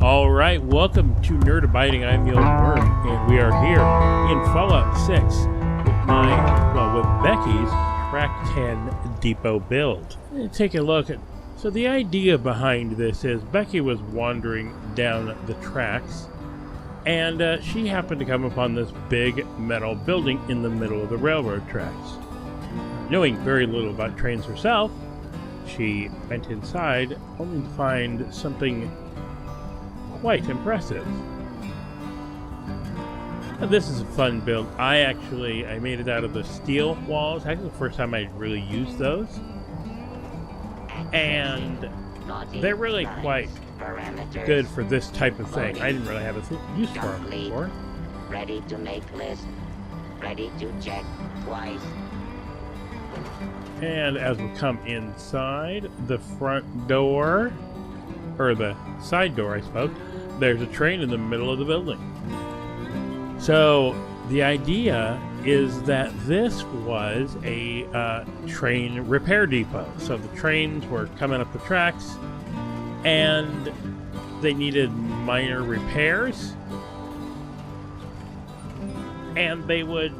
All right, welcome to Nerd Abiding. I'm the old worm, and we are here in Fallout 6 with Becky's Track 10 Depot build. Take a look at. So the idea behind this is Becky was wandering down the tracks, and she happened to come upon this big metal building in the middle of the railroad tracks. Knowing very little about trains herself, she went inside only to find something quite impressive. This is a fun build. I made it out of the steel walls. Actually, the first time I really used those. And they're really quite good for this type of thing. I didn't really have a use for them before. Ready to make list. Ready to check twice. And as we come inside the front door, or the side door, I suppose, there's a train in the middle of the building. So the idea is that this was a train repair depot. So the trains were coming up the tracks and they needed minor repairs, and they would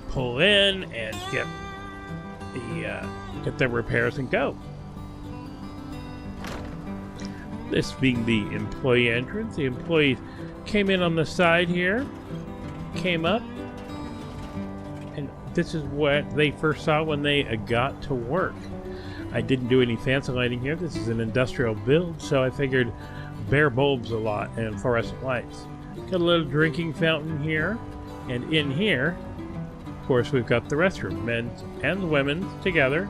pull in and get their repairs and go. This being the employee entrance, the employees came in on the side here, came up, and this is what they first saw when they got to work. I didn't do any fancy lighting here. This is an industrial build, so I figured bare bulbs a lot and fluorescent lights. Got a little drinking fountain here, and in here, of course, we've got the restroom, men's and women's together.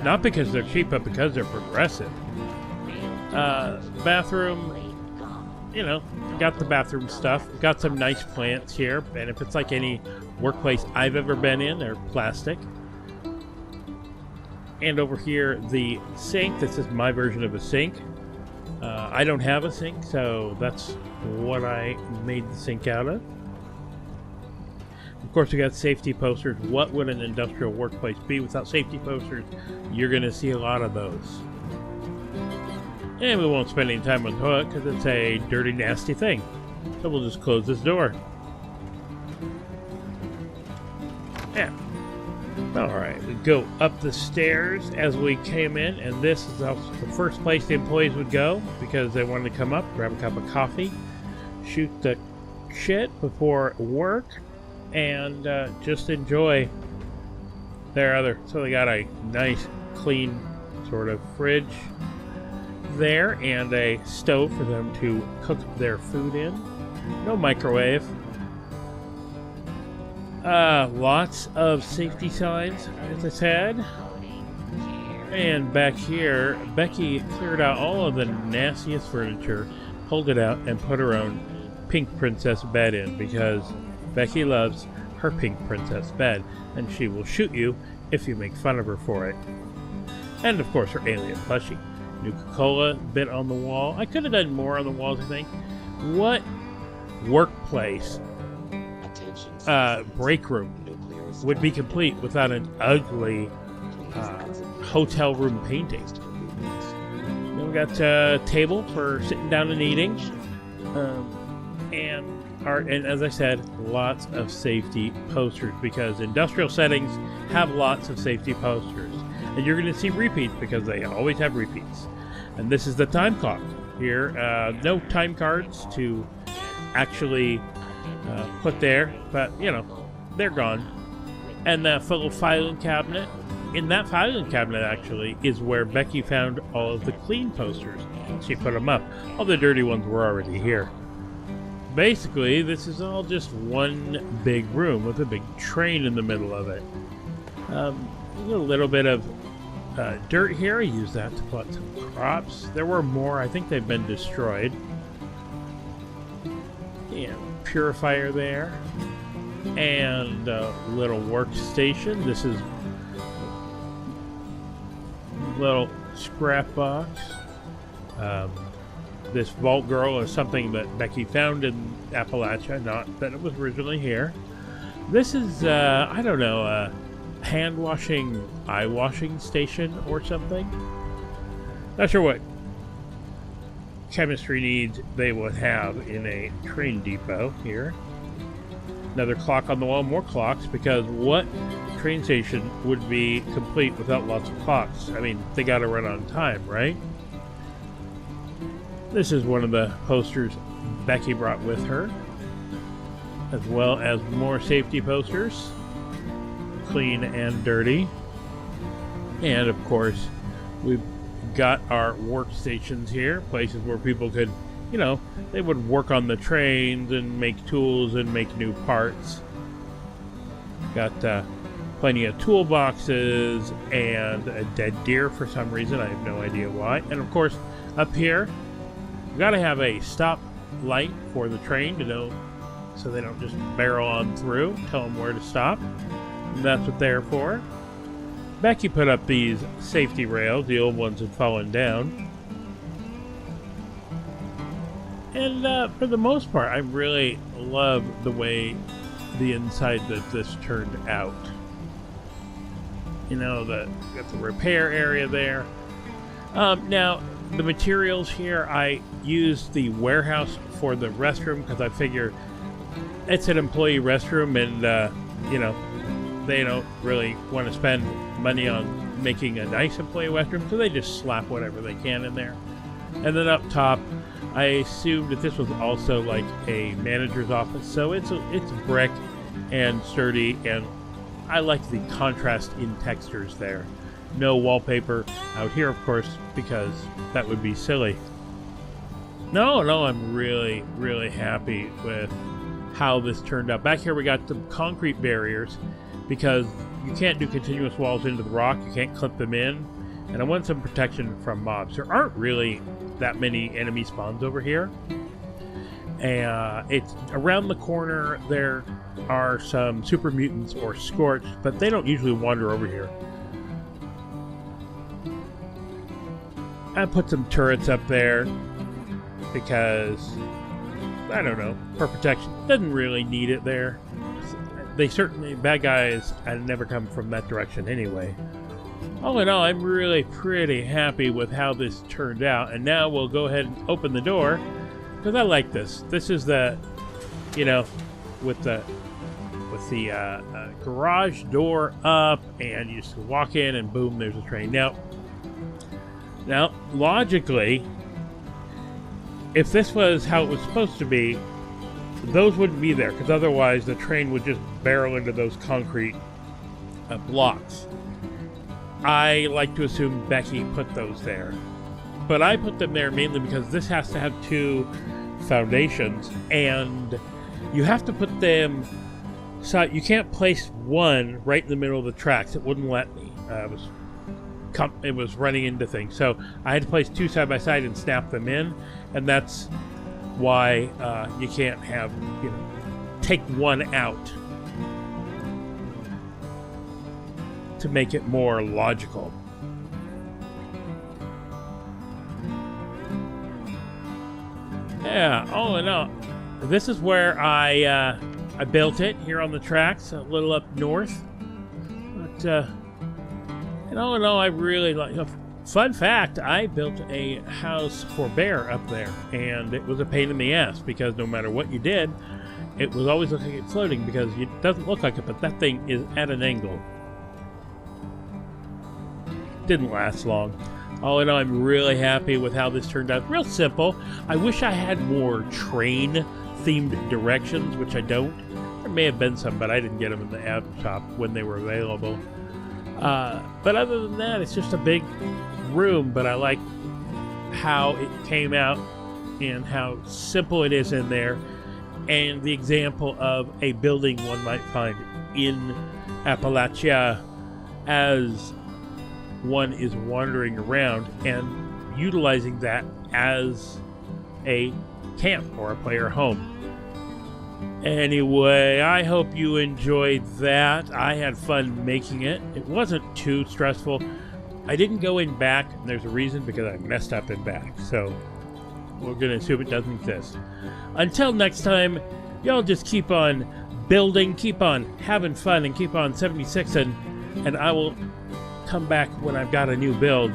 Not because they're cheap, but because they're progressive. Bathroom, you know, got the bathroom stuff. Got some nice plants here, and if it's like any workplace I've ever been in, they're plastic. And over here, the sink. This is my version of a sink. I don't have a sink, so that's what I made the sink out of. Of course, we got safety posters. What would an industrial workplace be without safety posters? You're going to see a lot of those. And we won't spend any time on the toilet because it's a dirty, nasty thing. So we'll just close this door. Yeah. Alright, we go up the stairs as we came in, and this is also the first place the employees would go because they wanted to come up, grab a cup of coffee, shoot the shit before work, and just enjoy their other. So they got a nice, clean sort of fridge there and a stove for them to cook their food in. No microwave. Lots of safety signs, as I said. And back here, Becky cleared out all of the nastiest furniture, pulled it out, and put her own pink princess bed in because Becky loves her pink princess bed, and she will shoot you if you make fun of her for it. And of course, her alien plushie. Nuka-Cola bit on the wall. I could have done more on the walls, I think. What workplace break room would be complete without an ugly hotel room painting? Then we got a table for sitting down and eating, and as I said, lots of safety posters because industrial settings have lots of safety posters, and you're going to see repeats because they always have repeats. And this is the time clock here. No time cards to actually put there, but you know, they're gone. And that little filing cabinet. In that filing cabinet, actually, is where Becky found all of the clean posters. She put them up. All the dirty ones were already here. Basically, this is all just one big room with a big train in the middle of it. A little bit of dirt here. I used that to plant some crops. There were more. I think they've been destroyed. Yeah, purifier there. And a little workstation. This is a little scrap box. This Vault Girl is something that Becky found in Appalachia, not that it was originally here. This is, I don't know, a hand-washing, eye-washing station or something. Not sure what chemistry needs they would have in a train depot here. Another clock on the wall, more clocks, because what train station would be complete without lots of clocks? I mean, they got to run on time, right? This is one of the posters Becky brought with her, as well as more safety posters, clean and dirty. And of course, we've got our workstations here, places where people could, you know, they would work on the trains and make tools and make new parts. Got plenty of toolboxes and a dead deer for some reason. I have no idea why. And of course, up here, we've got to have a stop light for the train to know, so they don't just barrel on through. Tell them where to stop. And that's what they're for. Becky put up these safety rails. The old ones had fallen down. And for the most part, I really love the way the inside of this turned out. You know, got the repair area there. Now, the materials here, I used the warehouse for the restroom because I figure it's an employee restroom, and you know, they don't really want to spend money on making a nice employee restroom, so they just slap whatever they can in there. And then up top, I assumed that this was also like a manager's office, so it's brick and sturdy, and I like the contrast in textures there. No wallpaper out here, of course, because that would be silly. No, I'm really, really happy with how this turned out. Back here we got some concrete barriers because you can't do continuous walls into the rock. You can't clip them in. And I want some protection from mobs. There aren't really that many enemy spawns over here. It's around the corner. There are some super mutants or scorched, but they don't usually wander over here. I put some turrets up there because, I don't know, for protection. Doesn't really need it there. They certainly, bad guys, I never come from that direction anyway. All in all, I'm really pretty happy with how this turned out. And now we'll go ahead and open the door, because I like this. This is the, you know, with the garage door up, and you just walk in and boom, there's a train. Now, logically, if this was how it was supposed to be, those wouldn't be there, because otherwise the train would just barrel into those concrete blocks. I like to assume Becky put those there. But I put them there mainly because this has to have two foundations, and you have to put them so you can't place one right in the middle of the tracks. It wouldn't let me. It was running into things, so I had to place two side by side and snap them in, and that's why you can't have, you know, take one out to make it more logical. Yeah, all in all, this is where I built it, here on the tracks, a little up north. But and all in all, I really like. Fun fact: I built a house for Bear up there, and it was a pain in the ass because no matter what you did, it was always looking like it's floating because it doesn't look like it, but that thing is at an angle. Didn't last long. All in all, I'm really happy with how this turned out. Real simple. I wish I had more train-themed directions, which I don't. There may have been some, but I didn't get them in the ad shop when they were available. But other than that, it's just a big room, but I like how it came out and how simple it is in there, and the example of a building one might find in Appalachia as one is wandering around and utilizing that as a camp or a player home. Anyway, I hope you enjoyed that. I had fun making it. It wasn't too stressful. I didn't go in back, and there's a reason, because I messed up in back. So we're going to assume it doesn't exist. Until next time, y'all just keep on building, keep on having fun, and keep on 76ing, and I will come back when I've got a new build